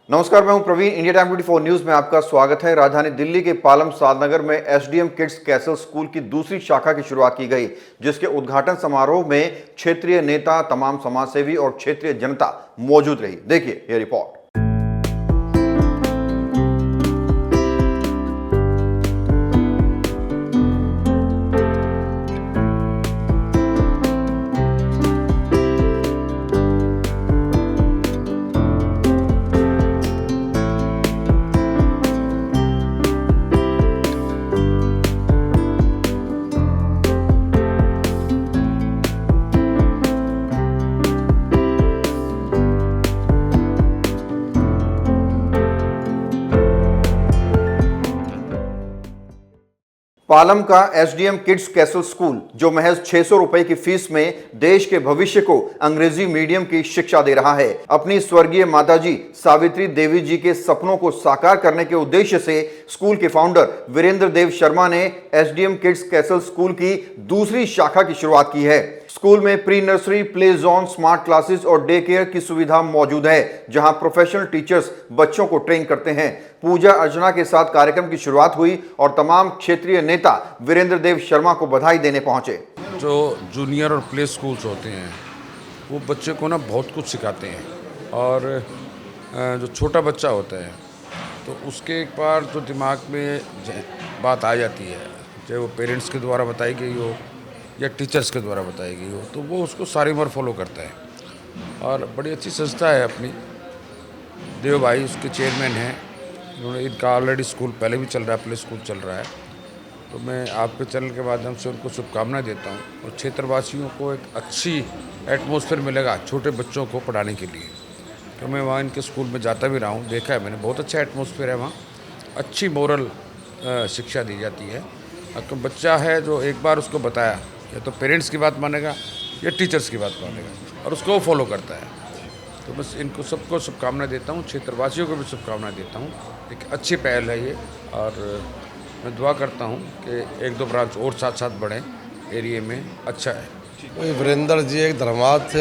नमस्कार, मैं हूं प्रवीण। इंडिया टाइम 24 न्यूज में आपका स्वागत है। राजधानी दिल्ली के पालम सादनगर में एसडीएम किड्स कैसल स्कूल की दूसरी शाखा की शुरुआत की गई, जिसके उद्घाटन समारोह में क्षेत्रीय नेता, तमाम समाजसेवी और क्षेत्रीय जनता मौजूद रही। देखिए यह रिपोर्ट। पालम का एसडीएम किड्स कैसल स्कूल, जो महज 600 रुपए की फीस में देश के भविष्य को अंग्रेजी मीडियम की शिक्षा दे रहा है, अपनी स्वर्गीय माताजी सावित्री देवी जी के सपनों को साकार करने के उद्देश्य से स्कूल के फाउंडर वीरेंद्र देव शर्मा ने एसडीएम किड्स कैसल स्कूल की दूसरी शाखा की शुरुआत की है। स्कूल में pre nursery, play zone, smart classes और डे केयर की सुविधा मौजूद है, जहां प्रोफेशनल टीचर्स बच्चों को ट्रेन करते हैं। पूजा अर्चना के साथ कार्यक्रम की शुरुआत हुई और तमाम क्षेत्रीय नेता वीरेंद्र देव शर्मा को बधाई देने पहुंचे। जो जूनियर और प्ले स्कूल्स होते हैं वो बच्चे को ना बहुत कुछ सिखाते हैं, और जो छोटा बच्चा होता है तो उसके एक बार जो दिमाग में बात आ जाती है, चाहे वो पेरेंट्स के द्वारा बताई गई हो या टीचर्स के द्वारा बताई गई हो, तो वो उसको सारी उम्र फॉलो करता है। और बड़ी अच्छी संस्था है अपनी, देव भाई उसके चेयरमैन हैं। उन्होंने इनका ऑलरेडी स्कूल पहले भी चल रहा है, प्ले स्कूल चल रहा है। तो मैं आपके चैनल के माध्यम से उनको शुभकामनाएं देता हूँ, और क्षेत्रवासियों को एक अच्छी एटमॉस्फेयर मिलेगा छोटे बच्चों को पढ़ाने के लिए। तो मैं वहाँ इनके स्कूल में जाता भी रहा हूँ, देखा है मैंने, बहुत अच्छा एटमॉस्फेयर है वहाँ। अच्छी मोरल शिक्षा दी जाती है। तो बच्चा है जो एक बार उसको बताया, या तो पेरेंट्स की बात मानेगा या टीचर्स की बात मानेगा, और उसको वो फॉलो करता है। तो बस इनको सबको शुभकामनाएं देता हूँ, क्षेत्रवासियों को भी शुभकामनाएं देता हूँ। एक अच्छी पहल है ये, और मैं दुआ करता हूँ कि एक दो ब्रांच और साथ साथ बढ़ें एरिया में। अच्छा है। वीरेंद्र जी एक धर्मार्थ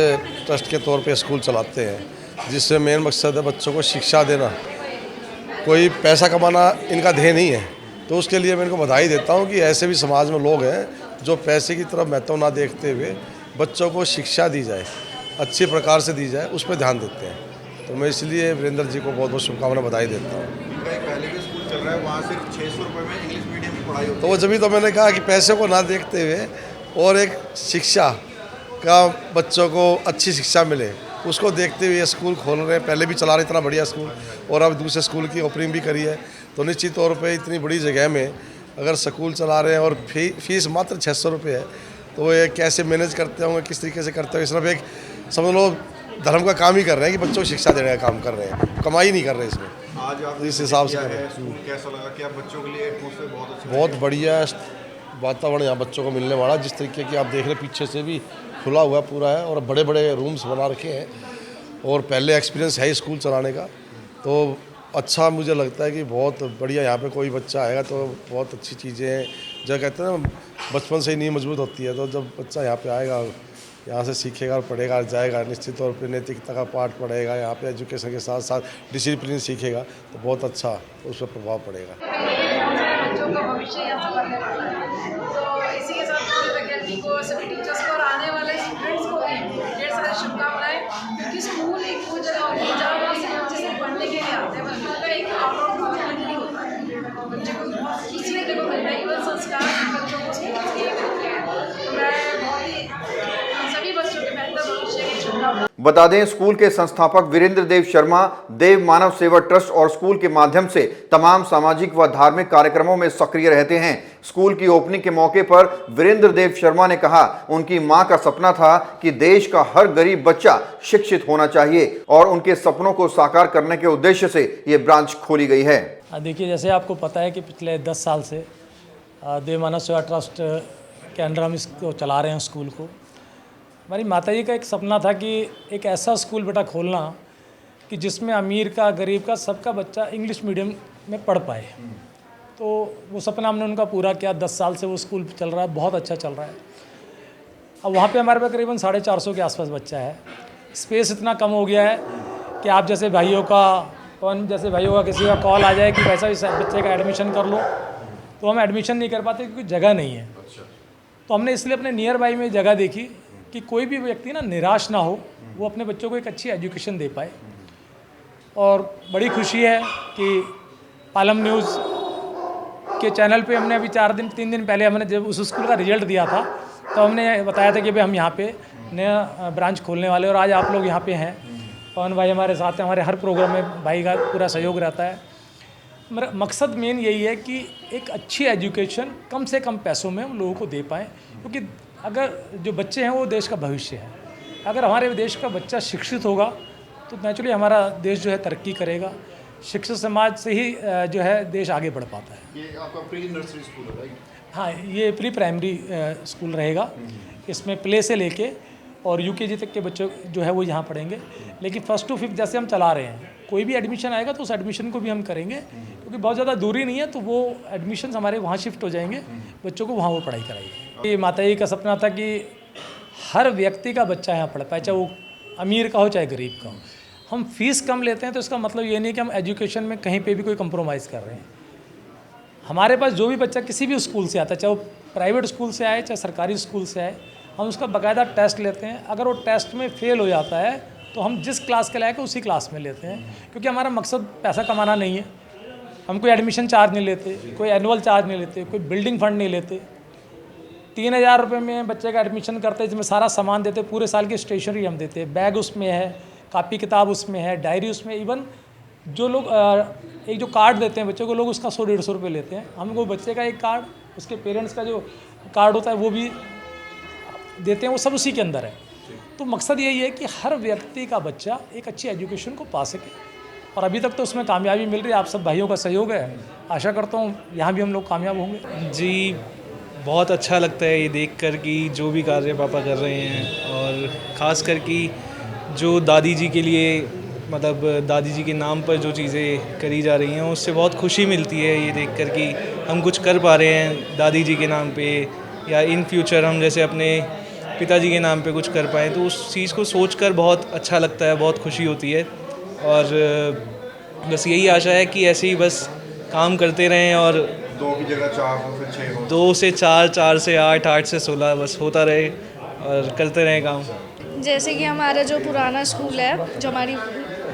ट्रस्ट के तौर पे स्कूल चलाते हैं, जिससे मेन मकसद है बच्चों को शिक्षा देना। कोई पैसा कमाना इनका ध्येय नहीं है। तो उसके लिए मैं इनको बधाई देता हूँ कि ऐसे भी समाज में लोग हैं जो पैसे की तरफ महत्व ना देखते हुए बच्चों को शिक्षा दी जाए, अच्छी प्रकार से दी जाए, उस पर ध्यान देते हैं। तो मैं इसलिए वीरेंद्र जी को बहुत बहुत शुभकामनाएं बधाई देता हूँ। पहले भी स्कूल चल रहा है, वहाँ सिर्फ 600 रुपए में इंग्लिश मीडियम की पढ़ाई होती है। तो वो जब तो मैंने कहा कि पैसे को ना देखते हुए और एक शिक्षा का, बच्चों को अच्छी शिक्षा मिले, उसको देखते हुए स्कूल खोल रहे हैं। पहले भी चला रहे इतना बढ़िया स्कूल, और अब दूसरे स्कूल की ओपनिंग भी करी है। तो निश्चित तौर पे इतनी बड़ी जगह में अगर स्कूल चला रहे हैं और फीस मात्र 600 रुपये है, तो वो ये कैसे मैनेज करते होंगे, किस तरीके से करते होंगे। सिर्फ एक समझ लो धर्म का काम ही कर रहे हैं कि बच्चों को शिक्षा देने का काम कर रहे हैं, कमाई नहीं कर रहे इसमें। आज आप इस हिसाब से स्कूल कैसा लगा? क्या बच्चों के लिए एटमॉस्फेयर बहुत अच्छा, बहुत बढ़िया वातावरण यहाँ बच्चों को मिलने वाला। जिस तरीके की आप देख रहे पीछे से भी खुला हुआ पूरा है, और बड़े बड़े रूम्स बना रखे हैं, और पहले एक्सपीरियंस है स्कूल चलाने का। तो अच्छा मुझे लगता है कि बहुत बढ़िया यहाँ पे कोई बच्चा आएगा तो बहुत अच्छी चीज़ें हैं। जो कहते हैं ना, बचपन से ही नींव मजबूत होती है। तो जब बच्चा यहाँ पे आएगा, यहाँ से सीखेगा और पढ़ेगा, जाएगा, निश्चित तौर पे नैतिकता का पाठ पढ़ेगा, यहाँ पे एजुकेशन के साथ साथ डिसिप्लिन सीखेगा, तो बहुत अच्छा उस पर प्रभाव पड़ेगा। बच्चों का भविष्य यहाँ बनने वाला है। तो इसी के साथ पूरे फैकल्टी को, सभी टीचर्स को और आने वाले स्टूडेंट्स को भी ढेर सारी शुभकामनाएं, क्योंकि स्कूल एक वो जगह होती है जहाँ वहाँ से बच्चे सिर्फ पढ़ने के लिए आते हैं, बल्कि उनका एक आउटआउट डेवलपमेंट भी होता है। बच्चे को बहुत कुछ सीखने को मिलता है, इवन संस्कार बच्चों को स्कूल से मिलते हैं। तो मैं बहुत ही सभी बच्चों के बेहतर भविष्य की शुभकामनाएं। बता दें, स्कूल के संस्थापक वीरेंद्र देव शर्मा देव मानव सेवा ट्रस्ट और स्कूल के माध्यम से तमाम सामाजिक व धार्मिक कार्यक्रमों में सक्रिय रहते हैं। स्कूल की ओपनिंग के मौके पर वीरेंद्र देव शर्मा ने कहा, उनकी मां का सपना था कि देश का हर गरीब बच्चा शिक्षित होना चाहिए, और उनके सपनों को साकार करने के उद्देश्य से ये ब्रांच खोली गई है। देखिए, जैसे आपको पता है कि पिछले 10 साल से देव मानव सेवा ट्रस्ट के अंडर हम इसको चला रहे हैं स्कूल को। हमारी माताजी का एक सपना था कि एक ऐसा स्कूल बेटा खोलना कि जिसमें अमीर का, गरीब का, सबका बच्चा इंग्लिश मीडियम में पढ़ पाए। तो वो सपना हमने उनका पूरा किया। 10 साल से वो स्कूल चल रहा है, बहुत अच्छा चल रहा है। अब वहाँ पे हमारे पास करीबन 450 के आसपास बच्चा है। स्पेस इतना कम हो गया है कि आप जैसे भाइयों का तो हम जैसे भाइयों का किसी का कॉल आ जाए कि वैसा इस बच्चे का एडमिशन कर लो, तो हम एडमिशन नहीं कर पाते क्योंकि जगह नहीं है। तो हमने इसलिए अपने नियर बाई में जगह देखी कि कोई भी व्यक्ति ना निराश ना हो, वो अपने बच्चों को एक अच्छी एजुकेशन दे पाए। और बड़ी खुशी है कि पालम न्यूज़ के चैनल पे हमने अभी 3 दिन पहले हमने जब उस स्कूल का रिजल्ट दिया था, तो हमने बताया था कि भाई हम यहाँ पे नया ब्रांच खोलने वाले, और आज आप लोग यहाँ पे हैं। पवन भाई हमारे साथ हैं, हमारे हर प्रोग्राम में भाई का पूरा सहयोग रहता है। मेरा मकसद मेन यही है कि एक अच्छी एजुकेशन कम से कम पैसों में हम लोगों को दे पाएँ, क्योंकि अगर जो बच्चे हैं वो देश का भविष्य है। अगर हमारे देश का बच्चा शिक्षित होगा तो नेचुरली हमारा देश जो है तरक्की करेगा। शिक्षित समाज से ही जो है देश आगे बढ़ पाता है। ये आपका प्री नर्सरी स्कूल है, राइट? हाँ, ये प्री प्राइमरी स्कूल रहेगा। इसमें प्ले से लेके और यूकेजी तक के बच्चे जो है वो यहाँ पढ़ेंगे। लेकिन 1st to 5th जैसे हम चला रहे हैं, कोई भी एडमिशन आएगा तो उस एडमिशन को भी हम करेंगे, क्योंकि बहुत ज़्यादा दूरी नहीं है, तो वो एडमिशन हमारे वहाँ शिफ्ट हो जाएंगे, बच्चों को वहाँ वो पढ़ाई कराएंगे। ये माता जी का सपना था कि हर व्यक्ति का बच्चा यहाँ पढ़ पाए, चाहे वो अमीर का हो चाहे गरीब का हो। हम फीस कम लेते हैं तो इसका मतलब ये नहीं कि हम एजुकेशन में कहीं पे भी कोई कंप्रोमाइज़ कर रहे हैं। हमारे पास जो भी बच्चा किसी भी स्कूल से आता है, चाहे वो प्राइवेट स्कूल से आए चाहे सरकारी स्कूल से आए, हम उसका बाकायदा टेस्ट लेते हैं। अगर वो टेस्ट में फेल हो जाता है तो हम जिस क्लास के लायक उसी क्लास में लेते हैं, क्योंकि हमारा मकसद पैसा कमाना नहीं है। हम कोई एडमिशन चार्ज नहीं लेते, कोई एनुअल चार्ज नहीं लेते, कोई बिल्डिंग फंड नहीं लेते। 3000 रुपये में बच्चे का एडमिशन करते हैं, जिसमें सारा सामान देते, पूरे साल की स्टेशनरी हम देते हैं, बैग उसमें है, कापी किताब उसमें है, डायरी उसमें। इवन जो लोग एक जो कार्ड देते हैं बच्चों को, लोग उसका 100-150 रुपये लेते हैं। हम वो बच्चे का एक कार्ड, उसके पेरेंट्स का जो कार्ड होता है वो भी देते हैं, वो सब उसी के अंदर है। तो मकसद यही है कि हर व्यक्ति का बच्चा एक अच्छी एजुकेशन को पा सके, और अभी तक तो उसमें कामयाबी मिल रही है। आप सब भाइयों का सहयोग है, आशा करता हूँ यहाँ भी हम लोग कामयाब होंगे। जी, बहुत अच्छा लगता है ये देखकर कि जो भी कार्य पापा कर रहे हैं, और ख़ास कर कि जो दादी जी के लिए, मतलब दादी जी के नाम पर जो चीज़ें करी जा रही हैं, उससे बहुत खुशी मिलती है ये देखकर कि हम कुछ कर पा रहे हैं दादी जी के नाम पे, या इन फ्यूचर हम जैसे अपने पिताजी के नाम पे कुछ कर पाएँ। तो उस चीज़ को सोचकर बहुत अच्छा लगता है, बहुत खुशी होती है। और बस यही आशा है कि ऐसे ही बस काम करते रहें, और 2 की जगह 4 हो, फिर 6 हो। 2 से 4, 4 से 8, 8 से 16 बस होता रहे और करते रहें काम। जैसे कि हमारा जो पुराना स्कूल है, जो हमारी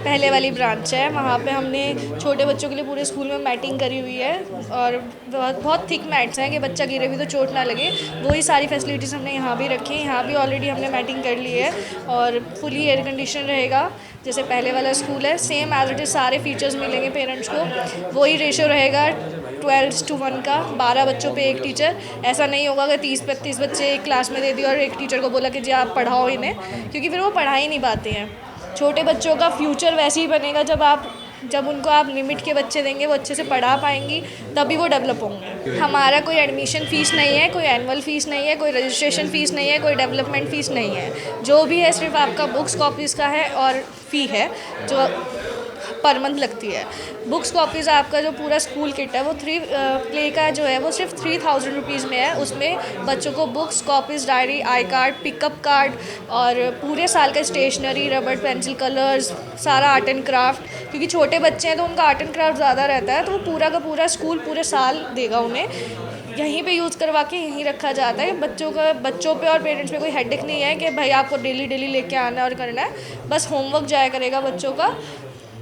पहले वाली ब्रांच है, वहाँ पे हमने छोटे बच्चों के लिए पूरे स्कूल में मैटिंग करी हुई है, और बहुत थिक मैट्स हैं कि बच्चा गिरे भी तो चोट ना लगे। वही सारी फैसिलिटीज़ हमने यहाँ भी रखी हैं। यहाँ भी ऑलरेडी हमने मैटिंग कर ली है, और फुली एयर कंडीशन रहेगा जैसे पहले वाला स्कूल है। सेम एज इट इज़ सारे फीचर्स मिलेंगे पेरेंट्स को। वही रेशो रहेगा 12:1 का, 12 बच्चों पे एक टीचर। ऐसा नहीं होगा कि 30-35 बच्चे एक क्लास में दे दिए और एक टीचर को बोला कि जी आप पढ़ाओ इन्हें, क्योंकि फिर वो पढ़ा ही नहीं पाते हैं। छोटे बच्चों का फ्यूचर वैसे ही बनेगा जब उनको आप लिमिट के बच्चे देंगे, वो अच्छे से पढ़ा पाएंगी, तभी वो डेवलप होंगे। हमारा कोई एडमिशन फ़ीस नहीं है, कोई एनुअल फ़ीस नहीं है, कोई रजिस्ट्रेशन फ़ीस नहीं है, कोई डेवलपमेंट फ़ीस नहीं है। जो भी है सिर्फ आपका बुक्स कॉपीज़ का है, और फ़ी है जो पर मंथ लगती है। बुक्स कॉपीज़ आपका जो पूरा स्कूल किट है वो प्ले का जो है वो सिर्फ 3000 रुपीज़ में है। उसमें बच्चों को books, copies, diary, I card, pickup card, और पूरे साल का स्टेशनरी, रबड़, पेंसिल, कलर्स, सारा आर्ट एंड क्राफ्ट। क्योंकि छोटे बच्चे हैं तो उनका आर्ट एंड क्राफ्ट ज़्यादा रहता है, तो वो पूरा का पूरा स्कूल पूरे साल देगा उन्हें। यहीं पे यूज़ करवा के यहीं रखा जाता है। बच्चों पे और पेरेंट्स पे कोई हेडेक नहीं है कि भाई आपको डेली लेके आना है और करना है। बस होमवर्क जाया करेगा बच्चों का,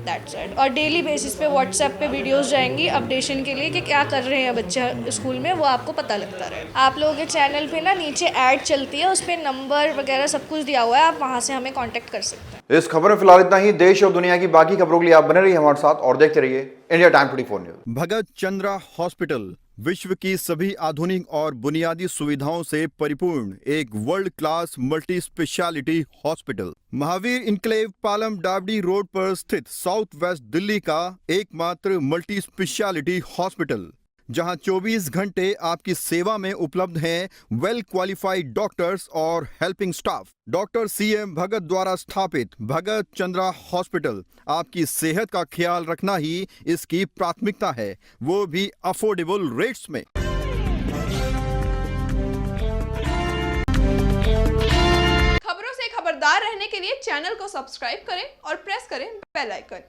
दैट्स इट। और डेली बेसिस पे व्हाट्सएप पे वीडियोस जाएंगी अपडेशन के लिए कि क्या कर रहे हैं बच्चे स्कूल में, वो आपको पता लगता रहे। आप लोगों के चैनल पे ना नीचे ऐड चलती है, उस पर नंबर वगैरह सब कुछ दिया हुआ है, आप वहाँ से हमें कांटेक्ट कर सकते हैं। इस खबर में फिलहाल इतना ही। देश और दुनिया की बाकी खबरों के लिए आप बने रहिए हमारे साथ और देखते रहिए इंडिया टाइम 24 न्यूज। भगत चंद्रा हॉस्पिटल विश्व की सभी आधुनिक और बुनियादी सुविधाओं से परिपूर्ण एक world class multi speciality hospital, Mahavir enclave, Palam डावडी रोड पर स्थित साउथ वेस्ट दिल्ली का एकमात्र मल्टी स्पेशलिटी हॉस्पिटल, जहां 24 घंटे आपकी सेवा में उपलब्ध हैं वेल क्वालिफाइड डॉक्टर्स और हेल्पिंग स्टाफ। डॉक्टर CM भगत द्वारा स्थापित भगत चंद्रा हॉस्पिटल आपकी सेहत का ख्याल रखना ही इसकी प्राथमिकता है, वो भी अफोर्डेबल रेट्स में। खबरों से खबरदार रहने के लिए चैनल को सब्सक्राइब करें और प्रेस करें बेल आइकन।